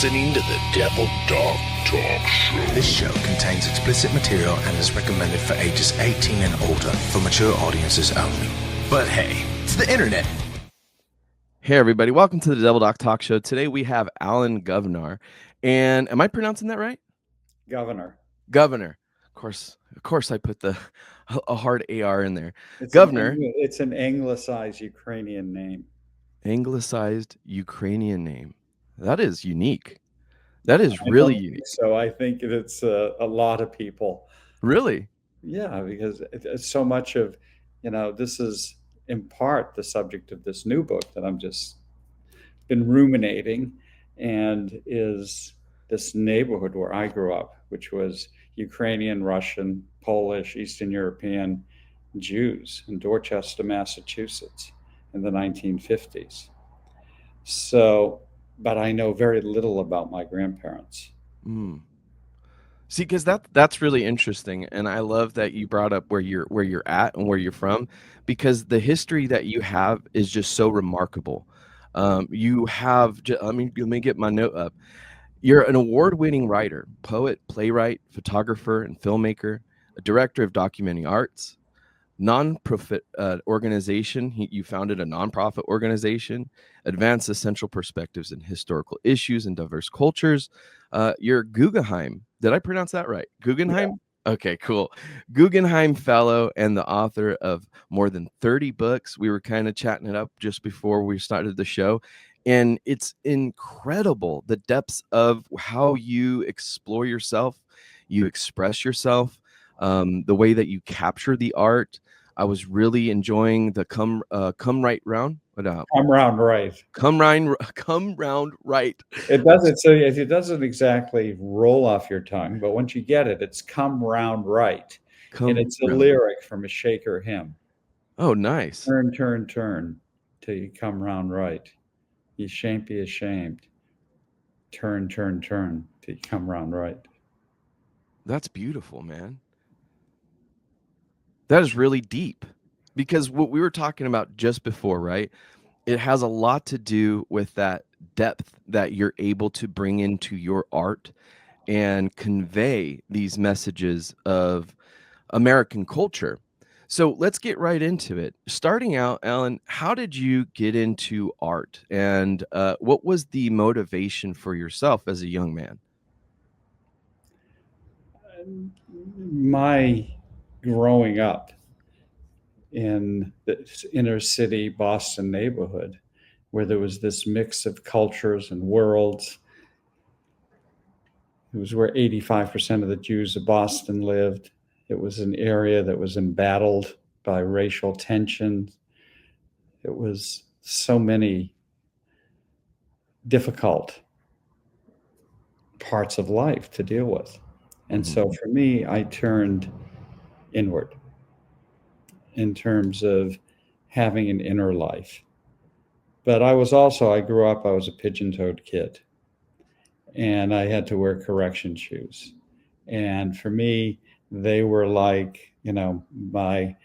listening to the Devil Dog Talk Show. This show contains explicit material and is recommended for ages 18 and older for mature audiences only. But hey, it's the internet. Hey everybody, welcome to the Devil Dog Talk Show. Today we have Alan Govnar. And am I pronouncing that right? Governor. Of course I put a hard AR in there. It's Governor. It's an anglicized Ukrainian name. Anglicized Ukrainian name. That is unique. That is really unique. So I think it's a lot of people. Really? Yeah, because it's so much of, this is in part the subject of this new book that I'm just been ruminating, and is this neighborhood where I grew up, which was Ukrainian, Russian, Polish, Eastern European Jews in Dorchester, Massachusetts in the 1950s. So, but I know very little about my grandparents. See, because that's really interesting, and I love that you brought up where you're at and where you're from, because the history that you have is just so remarkable. You have, let me get my note up. You're an award-winning writer, poet, playwright, photographer, and filmmaker, a director of documenting arts, non-profit organization. You founded a nonprofit organization, advance essential perspectives in historical issues and diverse cultures. You're Guggenheim. Did I pronounce that right? Guggenheim? Yeah. Okay, cool. Guggenheim Fellow and the author of more than 30 books. We were kind of chatting it up just before we started the show. And it's incredible the depths of how you explore yourself, you express yourself, the way that you capture the art. I was really enjoying the come right round. Come round right. Come round right. It doesn't. So it doesn't exactly roll off your tongue, but once you get it, it's come round right, and it's a lyric from a Shaker hymn. Oh, nice. Turn, turn, turn, till you come round right. You shan't be ashamed. Turn, turn, turn, till you come round right. That's beautiful, man. That is really deep, because what we were talking about just before, right? It has a lot to do with that depth that you're able to bring into your art and convey these messages of American culture. So let's get right into it. Starting out, Alan, how did you get into art, and what was the motivation for yourself as a young man? My growing up in the inner city Boston neighborhood, where there was this mix of cultures and worlds. It was where 85% of the Jews of Boston lived. It was an area that was embattled by racial tension. It was so many difficult parts of life to deal with. And so for me, I turned inward in terms of having an inner life. But I was a pigeon-toed kid, and I had to wear correction shoes. And for me, they were like, my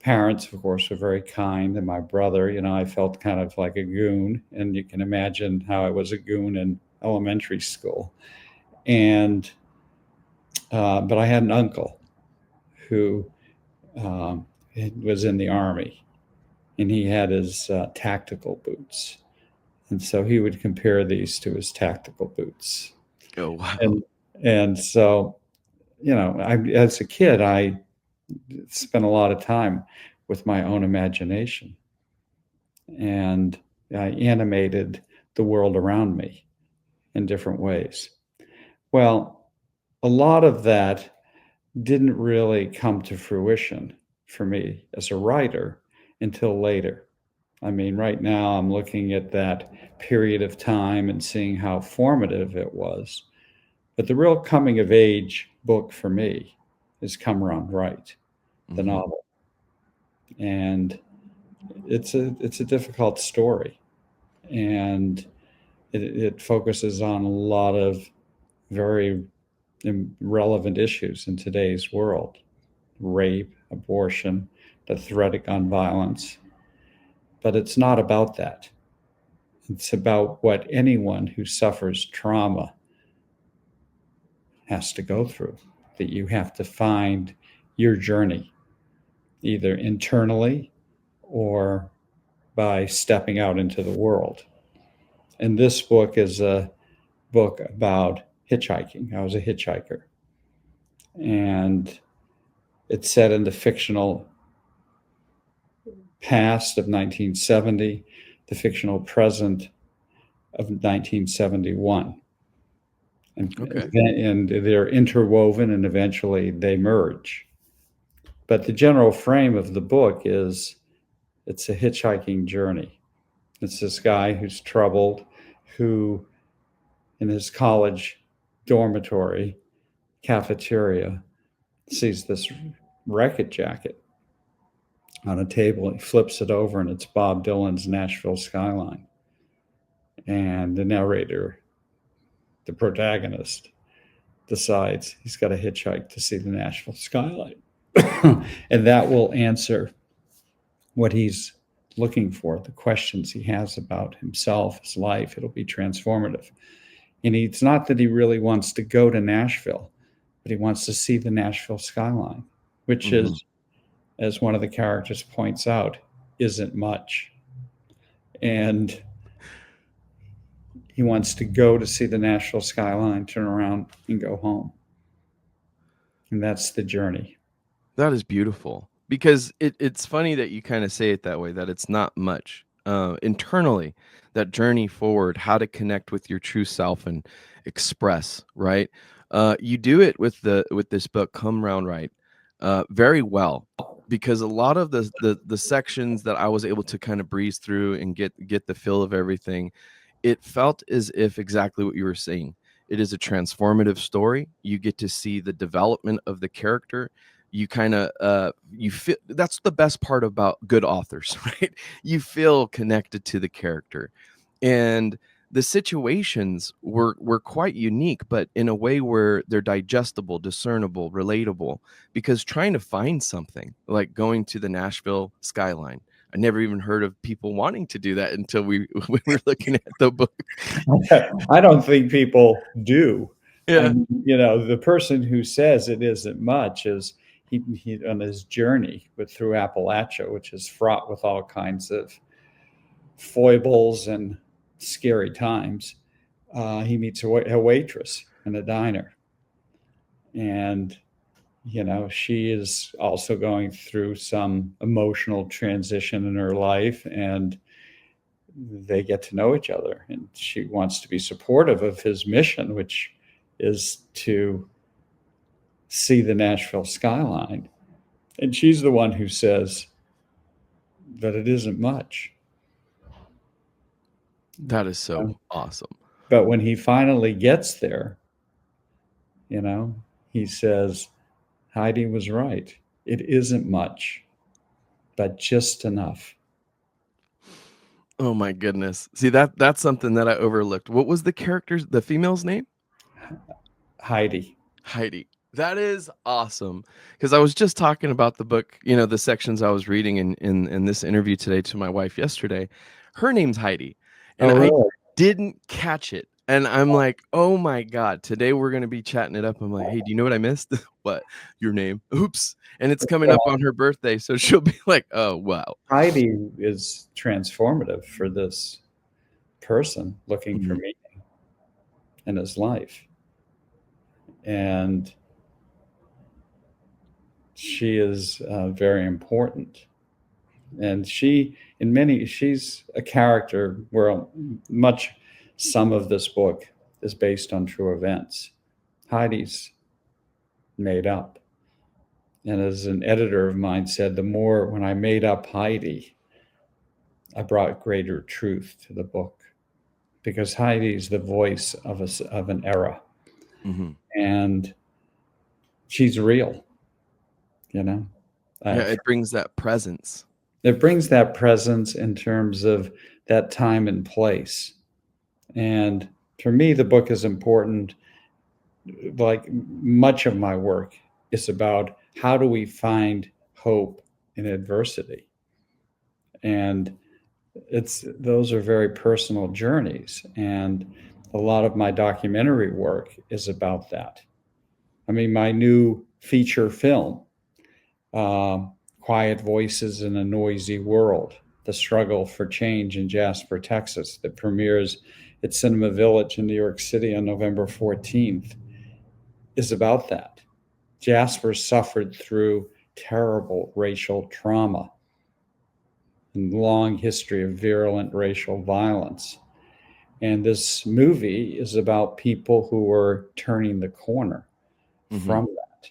parents, of course, were very kind, and my brother, I felt kind of like a goon, and you can imagine how I was a goon in elementary school. And but I had an uncle who was in the Army, and he had his tactical boots. And so he would compare these to his tactical boots. Oh, wow. And so, as a kid, I spent a lot of time with my own imagination, and I animated the world around me in different ways. Well, a lot of that didn't really come to fruition for me as a writer until later. I mean, right now I'm looking at that period of time and seeing how formative it was. But the real coming of age book for me is Come Round Right, the novel. And it's a difficult story. And it focuses on a lot of very relevant issues in today's world: rape, abortion, the threat of gun violence. But it's not about that. It's about what anyone who suffers trauma has to go through, that you have to find your journey, either internally or by stepping out into the world. And this book is a book about hitchhiking. I was a hitchhiker. And it's set in the fictional past of 1970, the fictional present of 1971. And they're interwoven, and eventually they merge. But the general frame of the book is it's a hitchhiking journey. It's this guy who's troubled, who in his college dormitory cafeteria sees this record jacket on a table. He flips it over, and it's Bob Dylan's Nashville Skyline. And the narrator, the protagonist, decides he's got to hitchhike to see the Nashville Skyline. And that will answer what he's looking for, the questions he has about himself, his life. It'll be transformative. And it's not that he really wants to go to Nashville, but he wants to see the Nashville Skyline, which is, as one of the characters points out, isn't much. And he wants to go to see the Nashville Skyline, turn around, and go home. And that's the journey. That is beautiful, because it's funny that you kind of say it that way, that it's not much. Internally, that journey forward, how to connect with your true self and express, right? You do it with this book, Come Round Right, very well, because a lot of the sections that I was able to kind of breeze through and get the feel of everything, it felt as if exactly what you were saying. It is a transformative story. You get to see the development of the character. You kind of you feel, that's the best part about good authors, right? You feel connected to the character, and the situations were quite unique, but in a way where they're digestible, discernible, relatable. Because trying to find something like going to the Nashville Skyline, I never even heard of people wanting to do that until we were looking at the book. I don't think people do. Yeah. The person who says it isn't much is he on his journey through Appalachia, which is fraught with all kinds of foibles and scary times. He meets a waitress in a diner, and she is also going through some emotional transition in her life, and they get to know each other, and she wants to be supportive of his mission, which is to see the Nashville Skyline. And she's the one who says that it isn't much. That is so awesome. But when he finally gets there, he says, Heidi was right. It isn't much, but just enough. Oh my goodness. See, that's something that I overlooked. What was the female's name? Heidi. That is awesome. Because I was just talking about the book, the sections I was reading in this interview today to my wife yesterday. Her name's Heidi. And really? I didn't catch it. And I'm like, oh my God, today we're going to be chatting it up. I'm like, hey, do you know what I missed? What? Your name? Oops. And it's coming up on her birthday. So she'll be like, oh, wow. Heidi is transformative for this person looking for meaning in his life. And she is very important. And she's a character where some of this book is based on true events. Heidi's made up. And as an editor of mine said, when I made up Heidi, I brought greater truth to the book, because Heidi's the voice of an era. Mm-hmm. And she's real, it brings that presence. It brings that presence in terms of that time and place. And for me, the book is important. Like much of my work is about how do we find hope in adversity. And those are very personal journeys, and a lot of my documentary work is about that. I mean, my new feature film, uh, Quiet Voices in a Noisy World, The Struggle for Change in Jasper, Texas, that premieres at Cinema Village in New York City on November 14th, is about that. Jasper suffered through terrible racial trauma and long history of virulent racial violence. And this movie is about people who are turning the corner from that.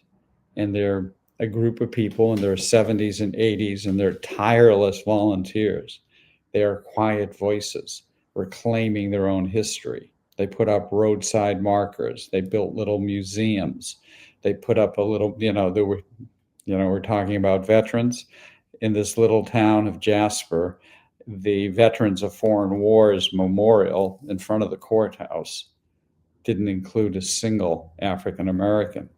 And they're a group of people in their 70s and 80s, and they're tireless volunteers. They are quiet voices reclaiming their own history. They put up roadside markers. They built little museums. They put up a little, we're talking about veterans. In this little town of Jasper, the Veterans of Foreign Wars Memorial in front of the courthouse didn't include a single African American.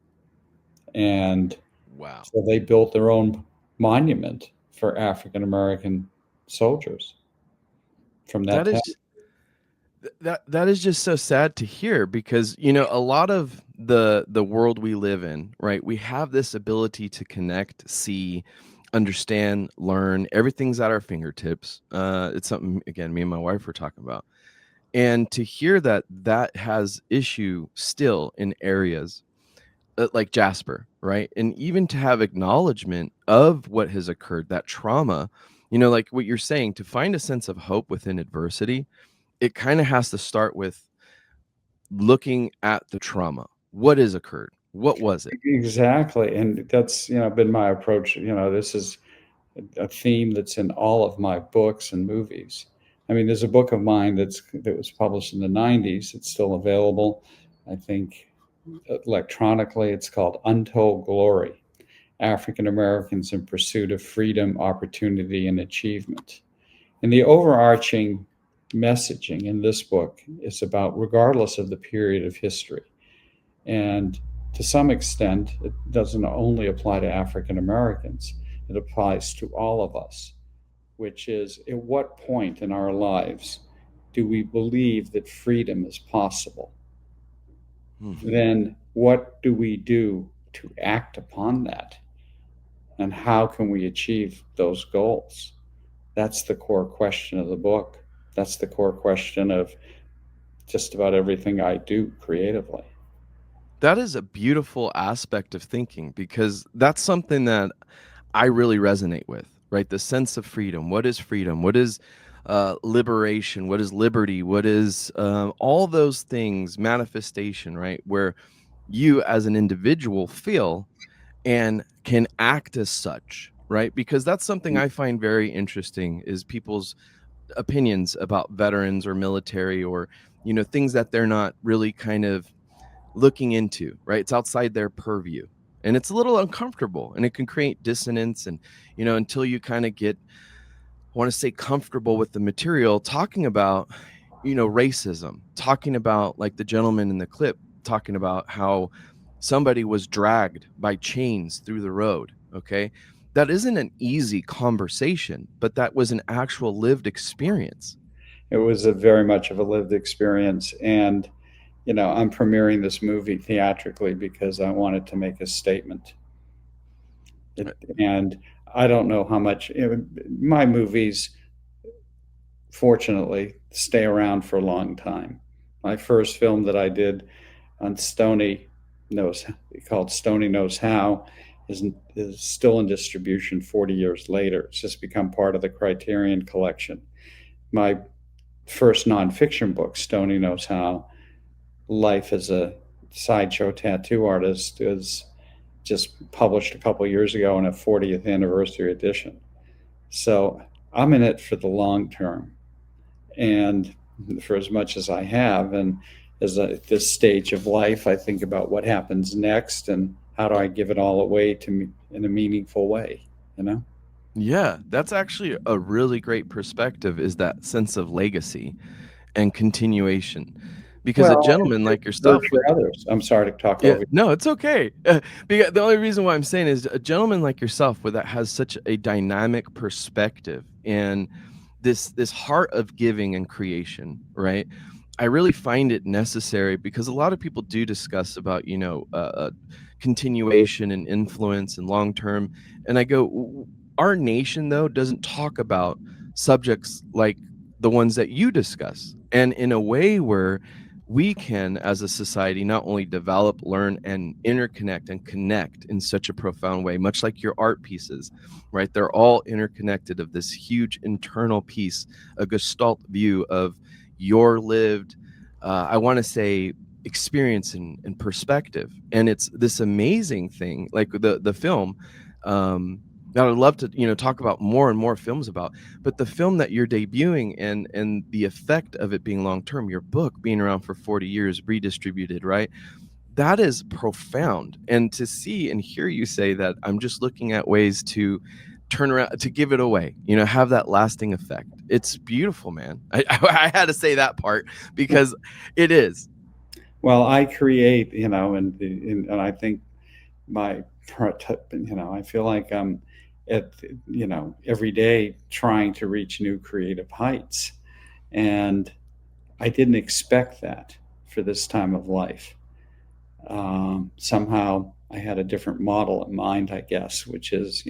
And Wow. so they built their own monument for African American soldiers from that That town. is that is just so sad to hear, because a lot of the world we live in, right? We have this ability to connect, see, understand, learn. Everything's at our fingertips. It's something, again, me and my wife were talking about. And to hear that has issue still in areas like Jasper, right? And even to have acknowledgement of what has occurred, that trauma, like what you're saying, to find a sense of hope within adversity, it kind of has to start with looking at the trauma. What has occurred? What was it? Exactly. And that's, been my approach. This is a theme that's in all of my books and movies. I mean, there's a book of mine that was published in the 90s. It's still available, I think, electronically. It's called Untold Glory: African Americans in Pursuit of Freedom, Opportunity, and Achievement. And the overarching messaging in this book is about, regardless of the period of history, and to some extent, it doesn't only apply to African Americans, it applies to all of us, which is, at what point in our lives do we believe that freedom is possible? Then what do we do to act upon that? And how can we achieve those goals? That's the core question of the book. That's the core question of just about everything I do creatively. That is a beautiful aspect of thinking, because that's something that I really resonate with, right? The sense of freedom. What is freedom? What is liberation? What is liberty? What is all those things, manifestation, right? Where you as an individual feel and can act as such, right? Because that's something I find very interesting, is people's opinions about veterans or military, or things that they're not really kind of looking into, right? It's outside their purview, and it's a little uncomfortable, and it can create dissonance. And until you kind of get, I want to say, comfortable with the material, talking about racism, talking about, like the gentleman in the clip, talking about how somebody was dragged by chains through the road. Okay, that isn't an easy conversation, but that was an actual lived experience. It was very much of a lived experience. And I'm premiering this movie theatrically because I wanted to make a statement. And I don't know how much my movies, fortunately, stay around for a long time. My first film that I did on called Stoney Knows How, is still in distribution 40 years later. It's just become part of the Criterion Collection. My first nonfiction book, Stoney Knows How: Life as a Sideshow Tattoo Artist, is just published a couple of years ago in a 40th anniversary edition. So I'm in it for the long term, and for as much as I have. And at this stage of life, I think about what happens next and how do I give it all away to me in a meaningful way, Yeah, that's actually a really great perspective, is that sense of legacy and continuation. Because a gentleman like yourself for others. I'm sorry to talk over you. No, it's okay. Because the only reason why I'm saying is, a gentleman like yourself, that has such a dynamic perspective, and this heart of giving and creation, right? I really find it necessary because a lot of people do discuss about, continuation and influence and long term. And I go, our nation, though, doesn't talk about subjects like the ones that you discuss. And in a way where we can, as a society, not only develop, learn, and interconnect and connect in such a profound way, much like your art pieces, right? They're all interconnected of this huge internal piece, a gestalt view of your lived, I want to say, experience and perspective. And it's this amazing thing, like the film, that I'd love to, talk about more and more films about. But the film that you're debuting and the effect of it being long term, your book being around for 40 years, redistributed, right? That is profound. And to see and hear you say that, I'm just looking at ways to turn around, to give it away, have that lasting effect. It's beautiful, man. I had to say that part because it is. Well, I create, and I think my, I feel like I'm at, every day trying to reach new creative heights. And I didn't expect that for this time of life. Somehow I had a different model in mind, I guess, which is,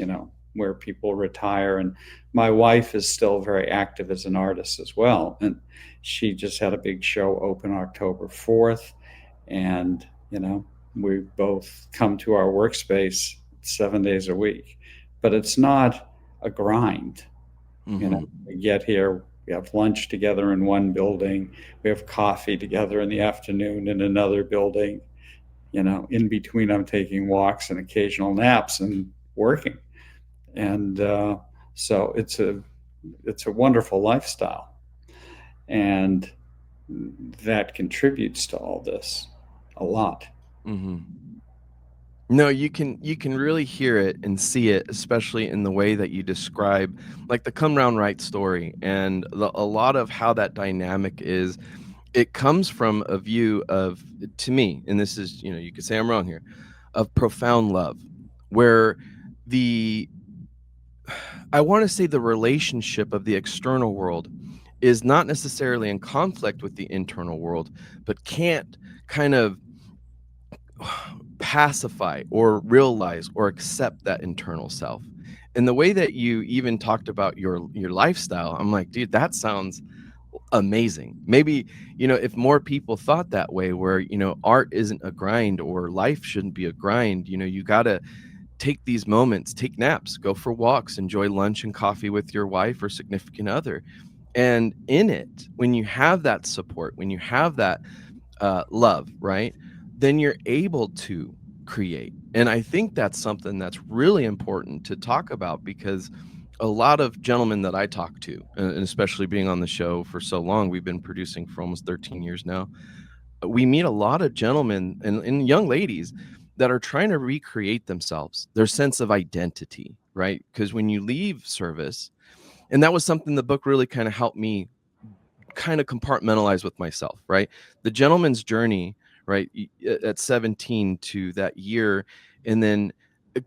where people retire. And my wife is still very active as an artist as well. And she just had a big show open October 4th. And, we both come to our workspace 7 days a week, but it's not a grind. Mm-hmm. We get here, we have lunch together in one building, we have coffee together in the afternoon in another building. In between, I'm taking walks and occasional naps and working. And so it's a wonderful lifestyle. And that contributes to all this a lot. Mm-hmm. No, you can really hear it and see it, especially in the way that you describe, like the Come Round Right story, and a lot of how that dynamic is. It comes from a view of, to me, and this is, you could say I'm wrong here, of profound love, where I want to say the relationship of the external world is not necessarily in conflict with the internal world, but can't kind of pacify or realize or accept that internal self. And the way that you even talked about your lifestyle, I'm like, dude, that sounds amazing. Maybe, if more people thought that way, where, art isn't a grind or life shouldn't be a grind, you got to take these moments, take naps, go for walks, enjoy lunch and coffee with your wife or significant other. And in it, when you have that support, when you have that love, right, then you're able to create. And I think that's something that's really important to talk about, because a lot of gentlemen that I talk to, and especially being on the show for so long, we've been producing for almost 13 years now, we meet a lot of gentlemen and young ladies that are trying to recreate themselves, their sense of identity, right? Because when you leave service, and that was something the book really kind of helped me kind of compartmentalize with myself, right? The gentleman's journey, right, at 17 to that year, and then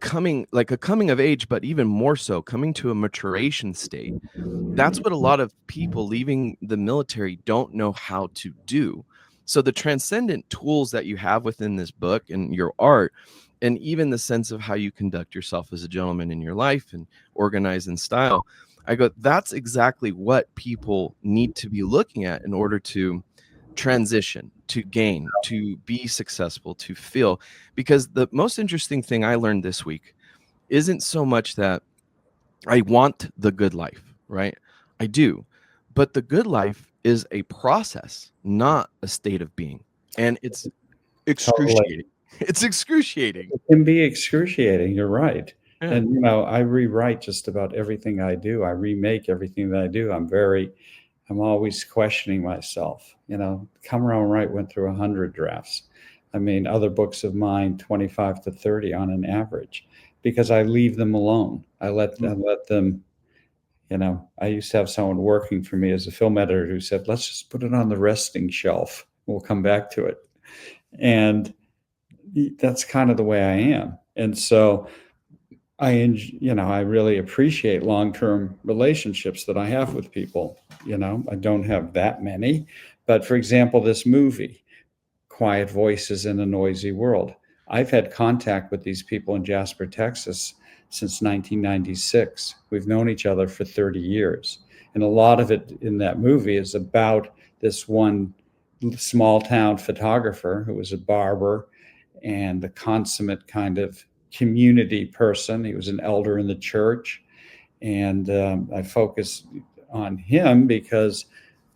coming of age, but even more so coming to a maturation state. That's what a lot of people leaving the military don't know how to do. So the transcendent tools that you have within this book and your art, and even the sense of how you conduct yourself as a gentleman in your life and organize in style, I go, that's exactly what people need to be looking at in order to transition, to gain, to be successful, to feel. Because the most interesting thing I learned this week isn't so much that I want the good life, right? I do. But the good life is a process, not a state of being. And it's excruciating. Totally. It's excruciating. It can be excruciating. You're right. Yeah. And, I rewrite just about everything I do. I remake everything that I do. I'm always questioning myself. Come Round Right went through 100 drafts. I mean, other books of mine, 25 to 30 on an average, because I leave them alone. I let them, I used to have someone working for me as a film editor who said, let's just put it on the resting shelf. We'll come back to it. And that's kind of the way I am. And so I really appreciate long-term relationships that I have with people. I don't have that many, but for example, this movie, Quiet Voices in a Noisy World, I've had contact with these people in Jasper, Texas since 1996. We've known each other for 30 years. And a lot of it in that movie is about this one small town photographer who was a barber and the consummate kind of community person. He was an elder in the church. And I focused on him because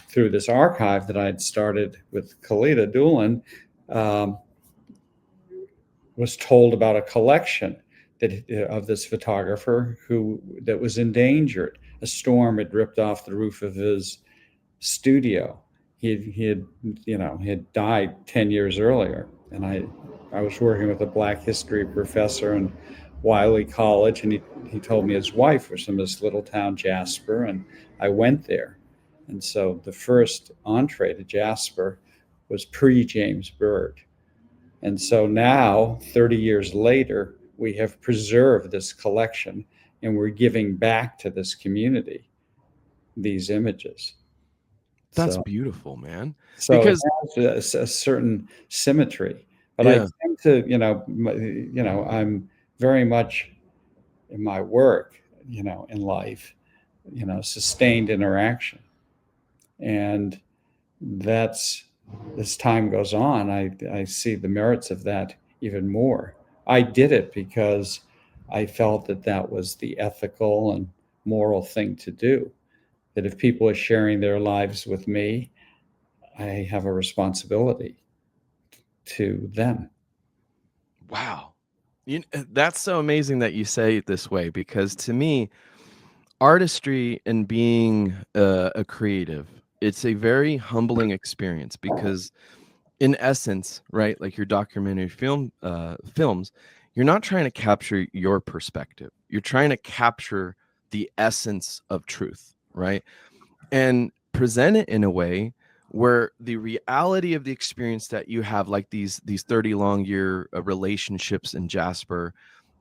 through this archive that I had started with Kalita Doolin, was told about a collection of this photographer that was endangered. A storm had ripped off the roof of his studio. He had died 10 years earlier, and I was working with a Black history professor in Wiley College, and he told me his wife was from this little town, Jasper, and I went there. And so the first entree to Jasper was pre-James Byrd. And so now, 30 years later, we have preserved this collection, and we're giving back to this community these images. That's beautiful, man. So because it has a certain symmetry. But I tend to, I'm very much in my work, in life, sustained interaction. And that's, as time goes on, I see the merits of that even more. I did it because I felt that was the ethical and moral thing to do. That if people are sharing their lives with me, I have a responsibility to them. Wow. That's so amazing that you say it this way, because to me, artistry and being a creative, it's a very humbling experience, because in essence, right, like your documentary films, you're not trying to capture your perspective. You're trying to capture the essence of truth, right? And present it in a way where the reality of the experience that you have, like these 30 long year relationships in Jasper,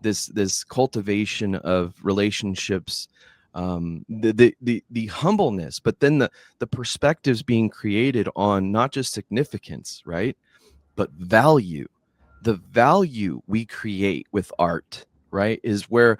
this cultivation of relationships, the humbleness, but then the perspectives being created on not just significance, right, but value. The value we create with art, right, is where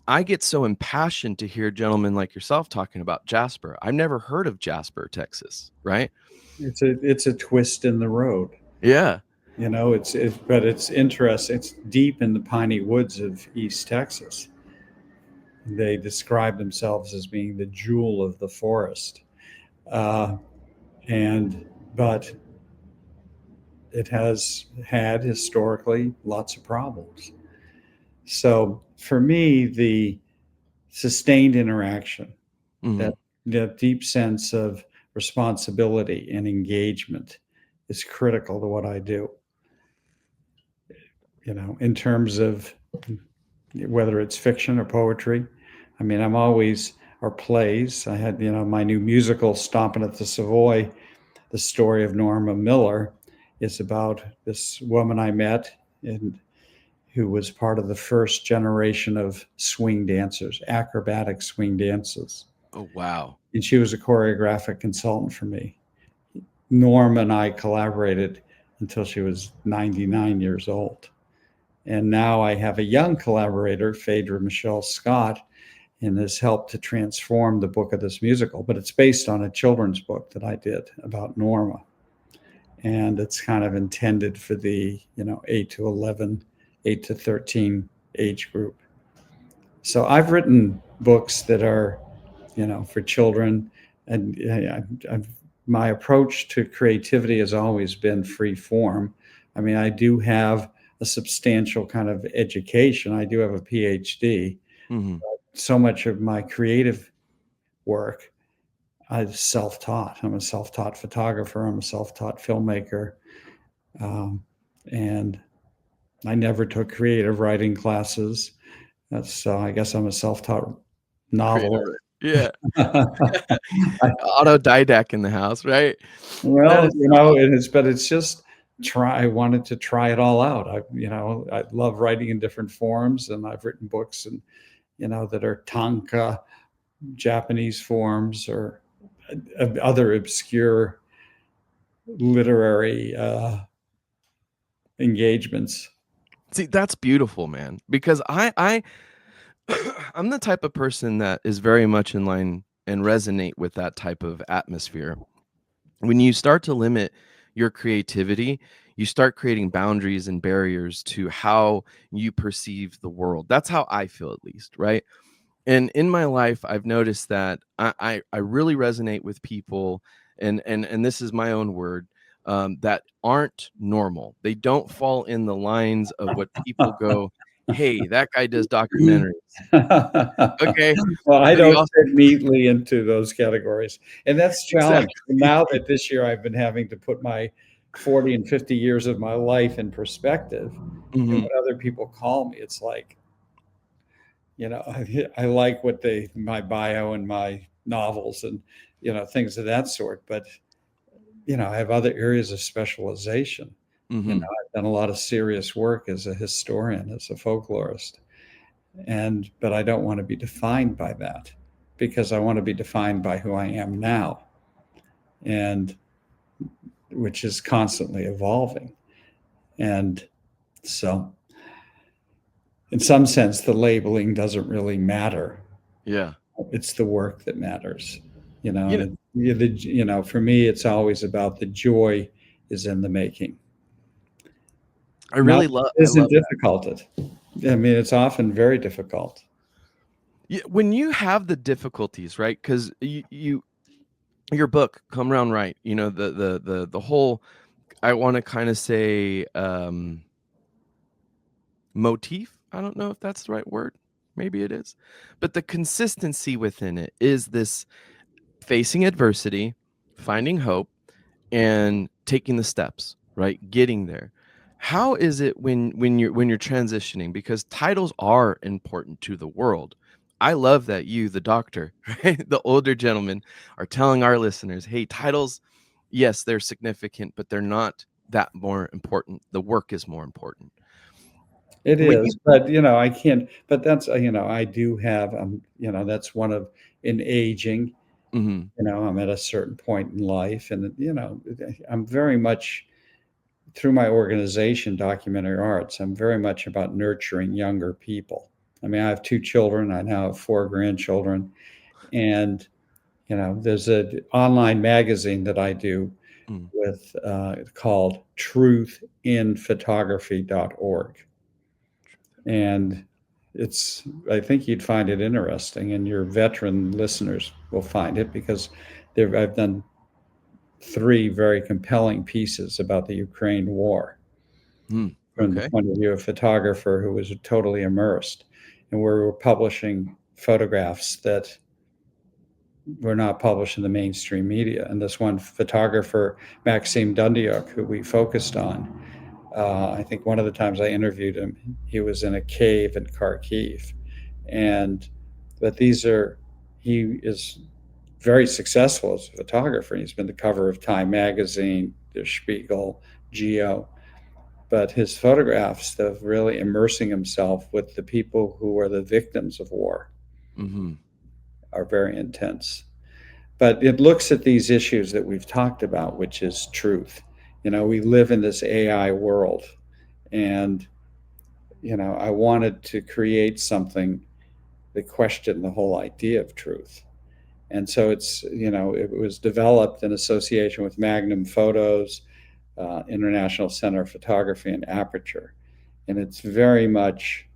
I get so impassioned to hear gentlemen like yourself talking about Jasper. I've never heard of Jasper, Texas, right? It's a twist in the road. Yeah. But it's interesting. It's deep in the piney woods of East Texas. They describe themselves as being the jewel of the forest. But it has had historically lots of problems. So for me, the sustained interaction, that deep sense of responsibility and engagement is critical to what I do. In terms of whether it's fiction or poetry. I mean, or plays. I had, my new musical, Stompin' at the Savoy, the story of Norma Miller, is about this woman I met who was part of the first generation of swing dancers, acrobatic swing dancers. Oh, wow. And she was a choreographic consultant for me. Norma and I collaborated until she was 99 years old. And now I have a young collaborator, Phaedra Michelle Scott, and has helped to transform the book of this musical. But it's based on a children's book that I did about Norma. And it's kind of intended for the, 8 to 11, 8 to 13 age group. So I've written books that are, for children. And my approach to creativity has always been free form. I mean, I do have a substantial kind of education. I do have a PhD. Mm-hmm. But so much of my creative work, I'm self-taught. I'm a self-taught photographer. I'm a self-taught filmmaker. And I never took creative writing classes. So I guess I'm a self-taught novelist. Yeah. Autodidact in the house, right? Well, but it's just I wanted to try it all out. I love writing in different forms, and I've written books and that are tanka, Japanese forms, or other obscure literary engagements. See, that's beautiful, man, because I'm the type of person that is very much in line and resonate with that type of atmosphere. When you start to limit your creativity, you start creating boundaries and barriers to how you perceive the world. That's how I feel, at least, right? And in my life, I've noticed that I really resonate with people, and this is my own word, that aren't normal. They don't fall in the lines of what people go, hey, that guy does documentaries. Okay. Well, I But he don't also fit neatly into those categories, and that's challenging. exactly. Now that this year I've been having to put my 40 and 50 years of my life in perspective, and Mhm. what other people call me, it's like, I like what my bio and my novels and, things of that sort, but, I have other areas of specialization. Mhm. I've done a lot of serious work as a historian, as a folklorist, but I don't want to be defined by that, because I want to be defined by who I am now, and which is constantly evolving. And so, in some sense, the labeling doesn't really matter. Yeah. It's the work that matters, You know, and for me, it's always about the joy is in the making. Not I isn't love that. difficult. I mean, it's often very difficult. Yeah, when you have the difficulties, right? Because your book, Come Round Right, the whole, I wanna kinda say, motif? I don't know if that's the right word. Maybe it is. But the consistency within it is this facing adversity, finding hope, and taking the steps, right? Getting there. How is it when you're transitioning? Because titles are important to the world. I love that you, the doctor, right? The older gentlemen are telling our listeners, hey, titles, yes, they're significant, but they're not that more important. The work is more important. It When you is, but I can't. But that's I do have that's one of in aging. Mhm. I'm at a certain point in life, and I'm very much through my organization, Documentary Arts. I'm very much about nurturing younger people. I mean, I have 2 children. I now have 4 grandchildren, and there's an online magazine that I do Mm. with called truthinphotography.org. And I think you'd find it interesting, and your veteran listeners will find it, because I've done 3 very compelling pieces about the Ukraine war Mm. from the Okay. point of view of a photographer who was totally immersed. And we're publishing photographs that were not published in the mainstream media. And this one photographer, Maxim Dundiuk, who we focused on, I think one of the times I interviewed him, he was in a cave in Kharkiv. And, but he is very successful as a photographer. He's been the cover of Time Magazine, Der Spiegel, Geo. But his photographs of really immersing himself with the people who are the victims of war Mhm. are very intense. But it looks at these issues that we've talked about, which is truth. We live in this AI world, and I wanted to create something that questioned the whole idea of truth. And so it was developed in association with Magnum Photos, International Center of Photography, and Aperture. And it's very much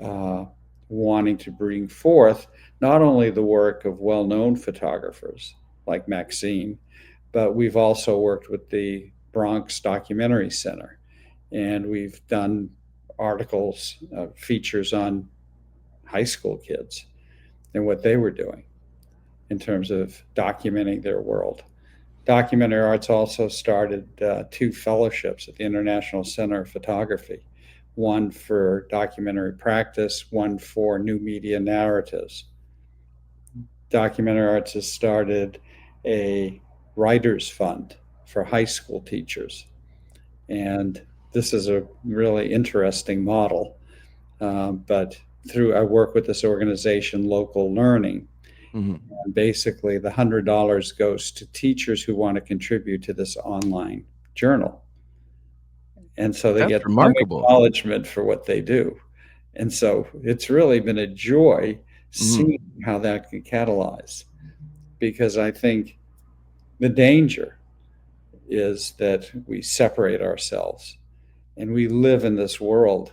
uh, wanting to bring forth not only the work of well-known photographers like Maxine, but we've also worked with the Bronx Documentary Center, and we've done articles, features on high school kids and what they were doing in terms of documenting their world. Documentary Arts also started 2 fellowships at the International Center of Photography, one for documentary practice, one for new media narratives. Documentary Arts has started a writers fund for high school teachers, And this is a really interesting model. But I work with this organization, Local Learning. Mhm. And basically, the $100 goes to teachers who want to contribute to this online journal. And so they That's get some remarkable. acknowledgement for what they do. And so it's really been a joy Mhm. seeing how that can catalyze, because I think the danger is that we separate ourselves and we live in this world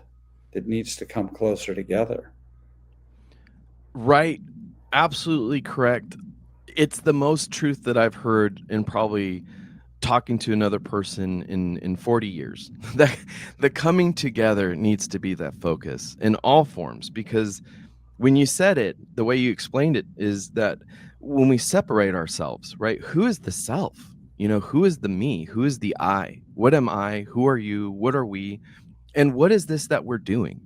that needs to come closer together. Right. Absolutely correct. It's the most truth that I've heard in probably talking to another person in 40 years. That the coming together needs to be that focus in all forms, because when you said it, the way you explained it is that when we separate ourselves, right? Who is the self? Who is the me? Who is the I? What am I? Who are you? What are we? And what is this that we're doing?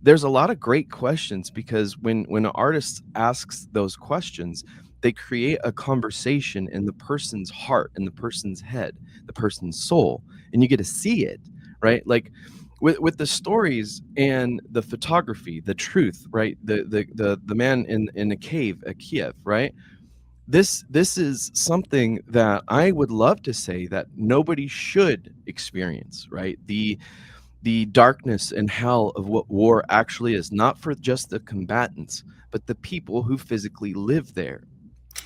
There's a lot of great questions, because when an artist asks those questions, they create a conversation in the person's heart, in the person's head, the person's soul, and you get to see it, right? Like with the stories and the photography, the truth, right? The man in the cave at Kiev, right? This is something that I would love to say that nobody should experience, right? The darkness and hell of what war actually is, not for just the combatants, but the people who physically live there.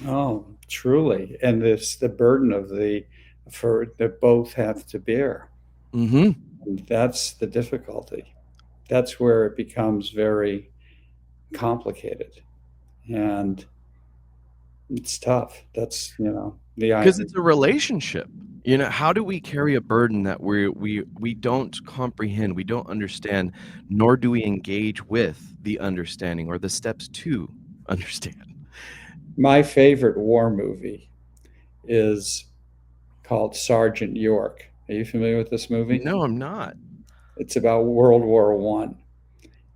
Oh, truly. And it's the burden for that both have to bear. Hmm. And that's the difficulty. That's where it becomes very complicated. And it's tough. That's, the Because idea. it's a relationship. How do we carry a burden that we don't comprehend, we don't understand, nor do we engage with the understanding or the steps to understand? My favorite war movie is called Sergeant York. Are you familiar with this movie? No, I'm not. It's about World War One,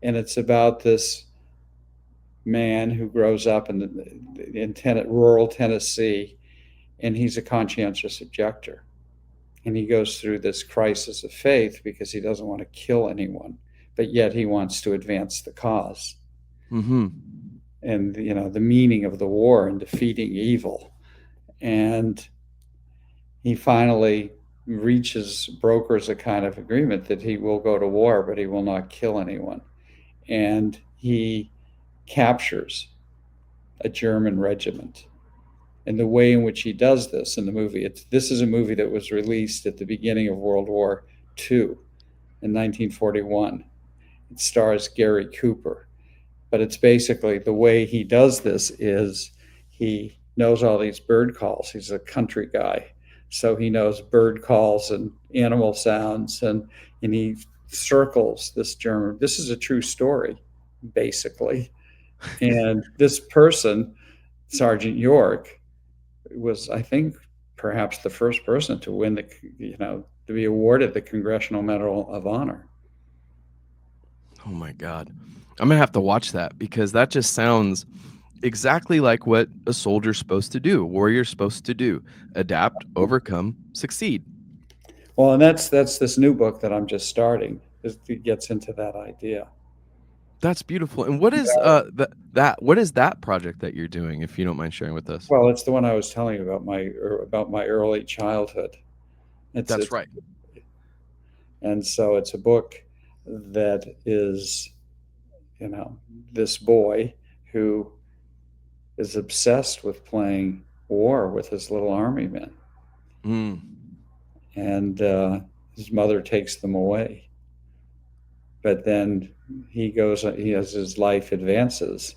and it's about this man who grows up in rural Tennessee, and he's a conscientious objector. And he goes through this crisis of faith because he doesn't want to kill anyone, but yet he wants to advance the cause. Hmm. And the meaning of the war and defeating evil. And he finally brokers a kind of agreement that he will go to war, but he will not kill anyone. And he captures a German regiment. And the way in which he does this in the movie, this is a movie that was released at the beginning of World War II in 1941. It stars Gary Cooper. But it's basically the way he does this is he knows all these bird calls. He's a country guy. So he knows bird calls and animal sounds, and he circles this German. This is a true story, basically. And this person, Sergeant York, was, I think, perhaps the first person to win to be awarded the Congressional Medal of Honor. Oh my God. I'm gonna have to watch that, because that just sounds exactly like what a soldier's supposed to do, a warrior's supposed to do: adapt, overcome, succeed. Well, and that's this new book that I'm just starting. It gets into that idea. That's beautiful. And what is what is that project that you're doing, if you don't mind sharing with us? Well, it's the one I was telling you about my early childhood. That's right. And so it's a book that is, this boy who is obsessed with playing war with his little army men. Mm. And his mother takes them away. But then as his life advances,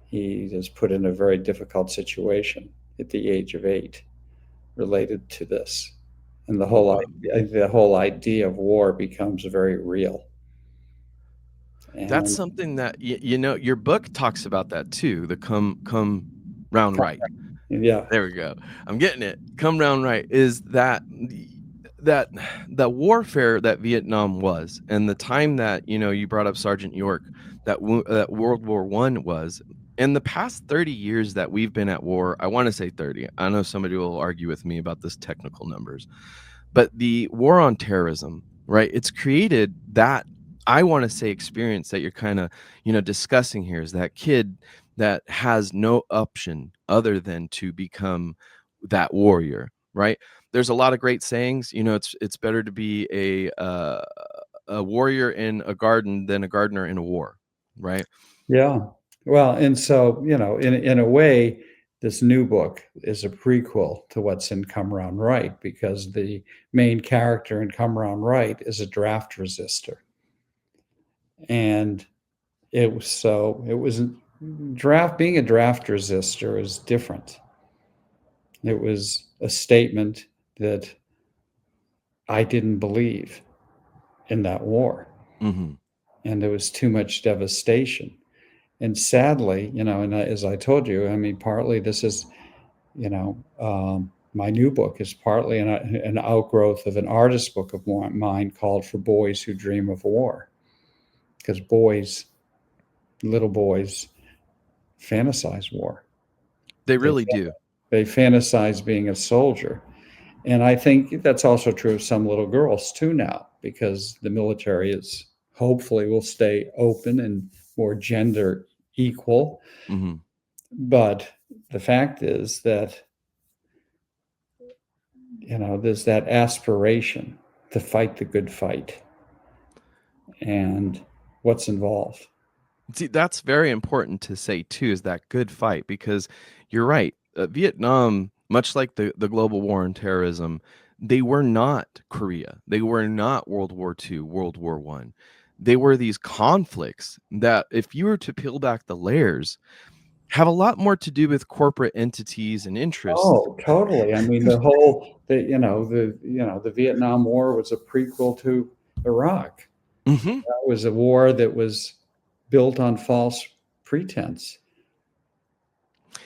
he is put in a very difficult situation at the age of 8 related to this. And the whole idea of war becomes very real. That's And something that your book talks about that too. The come round right. yeah, There we go. I'm getting it. Come round right is that the warfare that Vietnam was, and the time that you brought up Sergeant York, that World War One was. In the past 30 years that we've been at war, I want to say 30. I know somebody will argue with me about this technical numbers, But the war on terrorism, right? It's created that, I want to say, experience that you're kind of, discussing here, is that kid that has no option other than to become that warrior, right? There's a lot of great sayings. It's better to be a warrior in a garden than a gardener in a war, right? Yeah. Well, and so, in a way, this new book is a prequel to what's in Come Round Right, because the main character in Come Round Right is a draft resistor. And it was being a draft resistor is different. It was a statement that I didn't believe in that war. Mm-hmm. And there was too much devastation. And sadly, and as I told you, I mean, partly this is, my new book is partly an outgrowth of an artist book of mine called For Boys Who Dream of War. Because little boys, fantasize war. They really do. They fantasize being a soldier. And I think that's also true of some little girls too now, because the military hopefully will stay open and more gender equal. Mm-hmm. But the fact is that, there's that aspiration to fight the good fight, and what's involved. See, that's very important to say too, is that good fight, because you're right. Vietnam, much like the global war on terrorism, they were not Korea. They were not World War II, World War I. They were these conflicts that, if you were to peel back the layers, have a lot more to do with corporate entities and interests. Oh, totally. I mean, the Vietnam War was a prequel to Iraq. Mm-hmm. That was a war that was built on false pretense.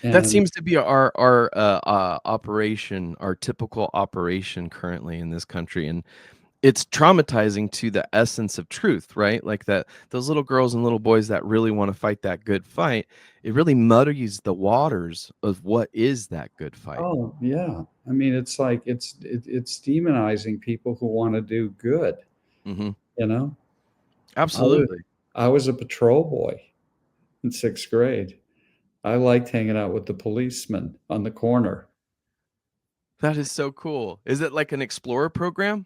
That seems to be our operation, our typical operation currently in this country, and it's traumatizing to the essence of truth, right? Like that, those little girls and little boys that really want to fight that good fight, it really muddies the waters of what is that good fight. Oh, yeah. I mean, it's like it's demonizing people who want to do good. Mm-hmm. Absolutely. I was a patrol boy in 6th grade. I liked hanging out with the policemen on the corner. That is so cool. Is it like an Explorer program?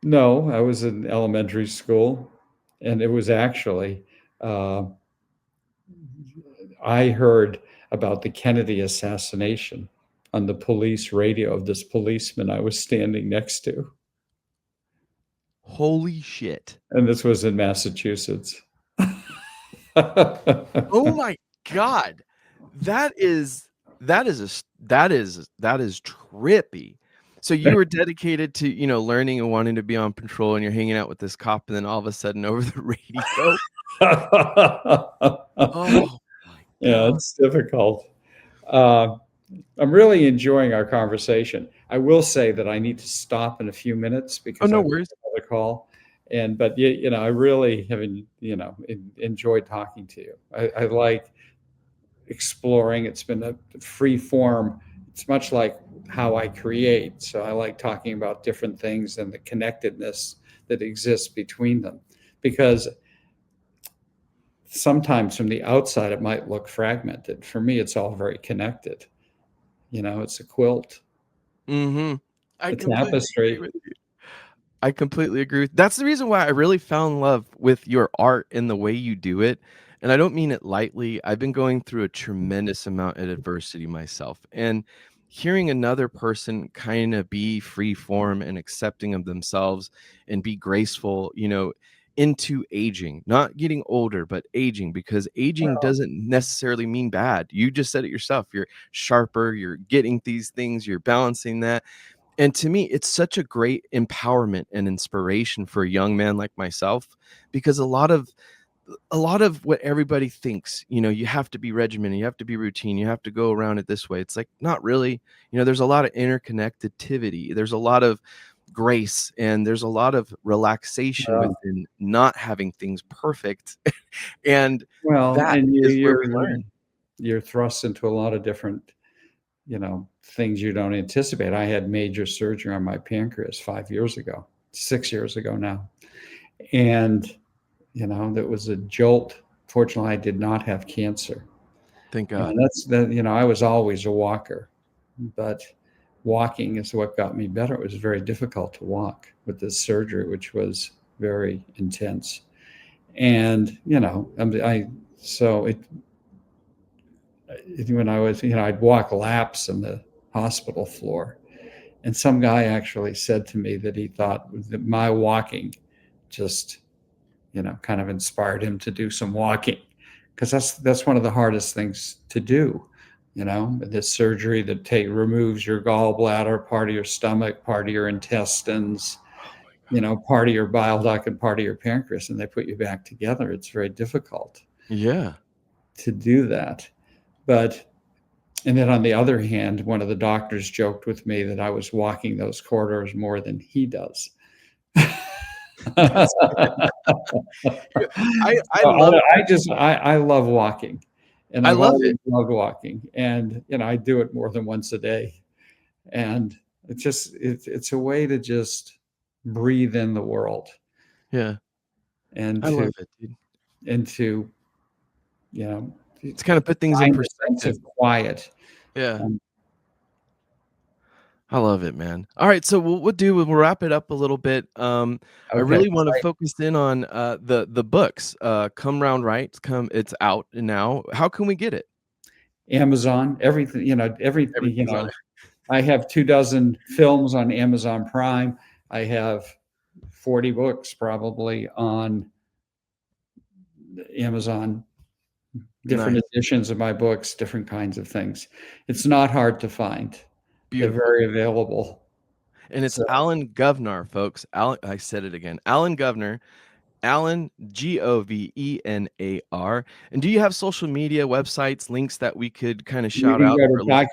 No, I was in elementary school, and it was actually, I heard about the Kennedy assassination on the police radio of this policeman I was standing next to. Holy shit. And this was in Massachusetts. Oh my God. That is trippy. So you were dedicated to, learning and wanting to be on patrol, and you're hanging out with this cop, and then all of a sudden over the radio. Oh my God. Yeah, it's difficult. I'm really enjoying our conversation. I will say that I need to stop in a few minutes because no I have worries. another call. But I really have enjoyed talking to you. I like exploring. It's been a free form. It's much like how I create. So I like talking about different things and the connectedness that exists between them, because sometimes from the outside it might look fragmented. For me, it's all very connected. It's a quilt. Mm-hmm. A tapestry. I completely agree. That's the reason why I really fell in love with your art and the way you do it. And I don't mean it lightly. I've been going through a tremendous amount of adversity myself. And hearing another person kind of be free form and accepting of themselves and be graceful, into aging, not getting older, but aging, because aging doesn't necessarily mean bad. You just said it yourself. You're sharper, you're getting these things, you're balancing that. And to me, it's such a great empowerment and inspiration for a young man like myself, because a lot of what everybody thinks, you have to be regimented, you have to be routine, you have to go around it this way. It's like, not really. There's a lot of interconnectivity. There's a lot of grace, and there's a lot of relaxation within not having things perfect. And well, that and is where we learn. you're thrust into a lot of different things you don't anticipate. I had major surgery on my pancreas 5 years ago, 6 years ago now. And, that was a jolt. Fortunately, I did not have cancer. Thank God. And I was always a walker, but walking is what got me better. It was very difficult to walk with this surgery, which was very intense. And, when I was, I'd walk laps on the hospital floor. And some guy actually said to me that he thought that my walking just, kind of inspired him to do some walking, because that's one of the hardest things to do. This surgery that removes your gallbladder, part of your stomach, part of your intestines, part of your bile duct and part of your pancreas, and they put you back together. It's very difficult. Yeah. To do that. And then on the other hand, one of the doctors joked with me that I was walking those corridors more than he does. I love walking, and I've always loved walking, and I do it more than once a day, and it's a way to just breathe in the world. Yeah, and I love it, dude. And to it's kind of put things in perspective. Quiet. Yeah. I love it, man. All right, so we'll wrap it up a little bit. I really want to focus in on the books. Come Round Right. It's out now. How can we get it? Amazon. Everything. Everything. I have 24 films on Amazon Prime. I have 40 books probably on Amazon. Different editions of my books, different kinds of things. It's not hard to find. Beautiful. They're very available. And it's Alan Govnar, folks. I said it again. Alan Govnar. Alan, Govenar. And do you have social media websites, links that we could kind of shout out?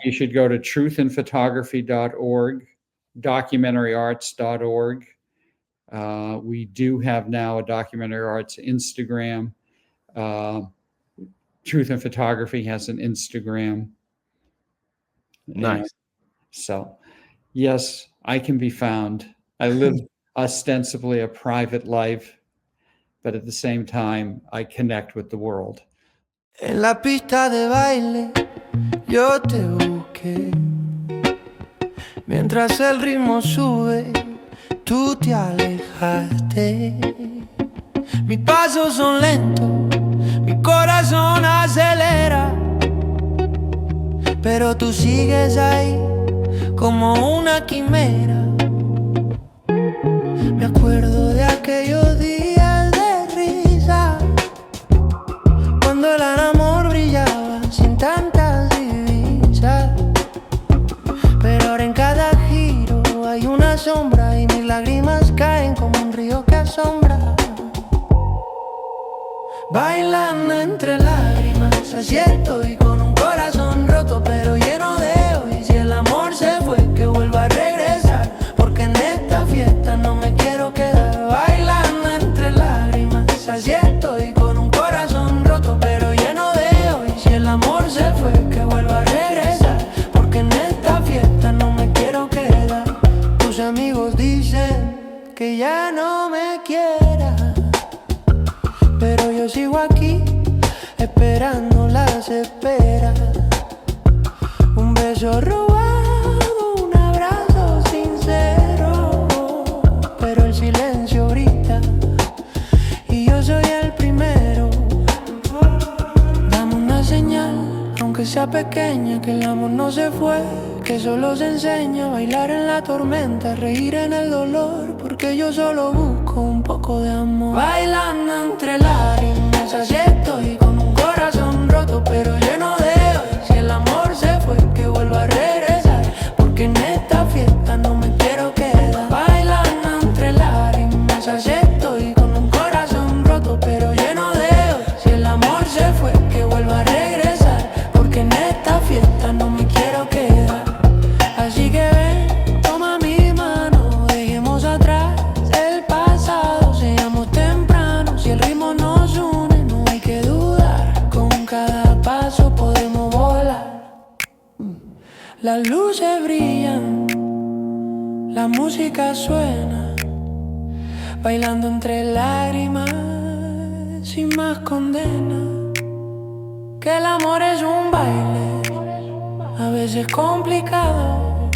You should go to truthandphotography.org, documentaryarts.org. We do have now a Documentary Arts Instagram. Truth and Photography has an Instagram. Nice. So, yes, I can be found. I live ostensibly a private life, but at the same time, I connect with the world. En la pista de baile yo te busqué. Mientras el ritmo sube, tú te alejaste. Mis pasos son lentos, mi corazón acelera, pero tú sigues ahí como una quimera. Me acuerdo de aquellos días de risa, cuando el amor brillaba sin tantas divisas. Pero ahora en cada giro hay una sombra y mis lágrimas caen como un río que asombra. Bailando entre lágrimas, así estoy con un corazón roto pero lleno de hoy. Si el amor se fue, que vuelva a regresar, porque en esta fiesta no me quiero quedar. Bailando entre lágrimas, así estoy con un corazón roto pero lleno de hoy. Si el amor se fue, que vuelva a regresar, porque en esta fiesta no me quiero quedar. Tus amigos dicen que ya no me quieras, pero yo sigo aquí, esperando las esperas. Un beso robado, un abrazo sincero, pero el silencio grita y yo soy el primero. Dame una señal, aunque sea pequeña, que el amor no se fue, que solo se enseña a bailar en la tormenta, reír en el dolor, porque yo solo busco un poco de amor. Bailando entre lágrimas, así estoy con un corazón roto pero lleno de hoy. Si el amor se fue, que vuelva a regresar, porque en esta fiesta no me quiero quedar. Bailando entre lágrimas, así estoy con un corazón roto pero lleno de hoy. Si el amor se fue, que vuelva a regresar, porque en esta fiesta no me quiero quedar. Así que ven, toma mi mano, dejemos atrás el pasado, seamos temprano. Si el ritmo nos une, no hay que dudar, con cada paso Las luces brillan, la música suena, bailando entre lágrimas sin más condena. Que el amor es un baile, a veces complicado,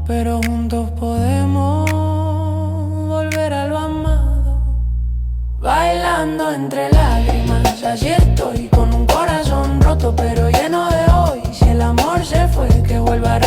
pero juntos podemos volver a lo amado. Bailando entre lágrimas, así estoy, con un corazón roto pero lleno de hoy. Si el amor se fue, que vuelva a